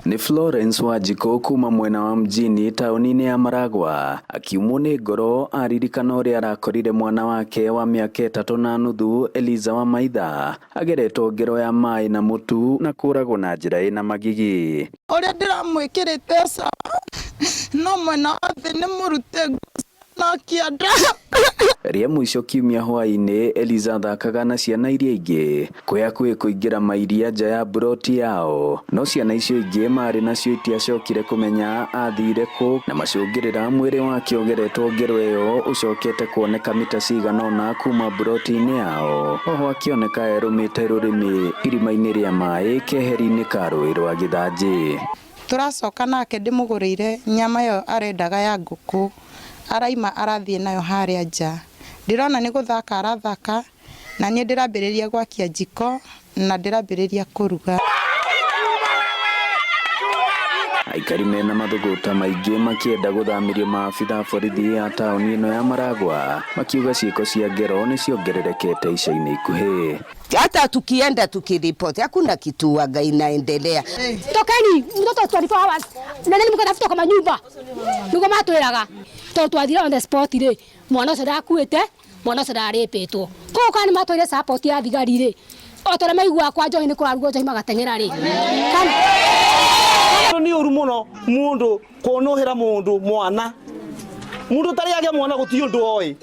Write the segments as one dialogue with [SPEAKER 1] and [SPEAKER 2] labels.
[SPEAKER 1] Ni Florence Wanjiku kuma mwena wa mjini taunini ya Maragwa akiumwo ni ngoro aririkana uria arakorire mwana wake wa miaka 3.5 Eliza wa Maitha ageretwo ngero ya mai na mutu na kuragwo na njira ina magigi.
[SPEAKER 2] Uria ndiramwikirite sa no mwena wa ni murute na kianda.
[SPEAKER 1] Ria mwisho kiumia hwaini Eliza thakaga na ciana iria ingi kuya kuingira mairia nja ya buroti yao, no ciana icio ingi mari nacio itiacokire kumenya athire ku na macungirira mwiri wake ugeretwo ngero iyo ucokete kuoneka mita cigana ona kuma buroti-ini yao. Oho akioneka erumite rurimi irima-ini ria mai keheri-ini ka rũĩ rwa Githanji.
[SPEAKER 2] Turacoka nake ndimugurire nyama yo arendaga ya nguku, araima arathie nayo haria nja. Ndirona ni guthaka arathaka na nie ndirambiriria gwakia jiko na ndirambiriria kuruga.
[SPEAKER 1] Aikari mena mathuguta maingi makienda guthamiria maabitha borithi ya tauni ino ya Maragwa makiuga ciiko cia ngero ni ciongererekete ica-ini ikuhi.
[SPEAKER 3] Hata tukienda tukiripoti hakuna kitu waga inaendelea.
[SPEAKER 4] Tokeni mtoto 24 hours na nani mkatafuta kama nyumba nuko matwiraga to twathira on the spot ri mwana ucio ndakuite mwana ucio ndaripitwo ko kani matwire support ya thigari ri otore maigua kwa njohi ni kurarugo njohi magatengera ri
[SPEAKER 5] ni uru muno mundu konohera mundu mwana mundu tari yake mwana gutio ndu oi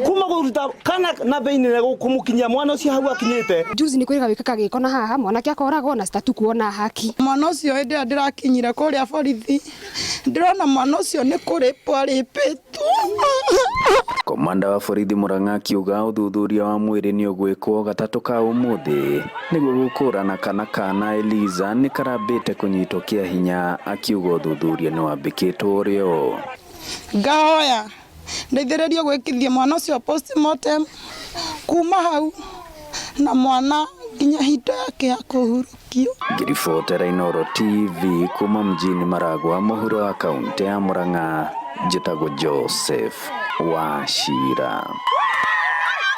[SPEAKER 5] kuma guruta kana na beinire kumukinya mwana ucio hau akinyite.
[SPEAKER 4] Juzi ni kwirika wikaka giko na haha mwana kia koragwo na statu kuona haki.
[SPEAKER 2] Mwana ucio hende ndirakinyira kuria borithi ndirona mwana ucio ni kuripo aripitwo.
[SPEAKER 1] Komanda wa borithi Murang'a akiuga uthuthuria wa mwiri ni ugwikwo gatatu ka umuthi niguo gukurana kana Eliza ni karambite kunyitwo kia hinya, akiuga uthuthuria ni wambikitwo rio.
[SPEAKER 2] Ngahoya ndeithĩrĩrio gwĩkithia mwana ucio postmortem kuma hau na mwana nginya hinda yake ya kũhurũkio.
[SPEAKER 1] Ngiribotera Inooro TV kuma mjini Maragwa, mũhuro wa kaunti ya Murang'a, njĩtagwo Joseph Wachira.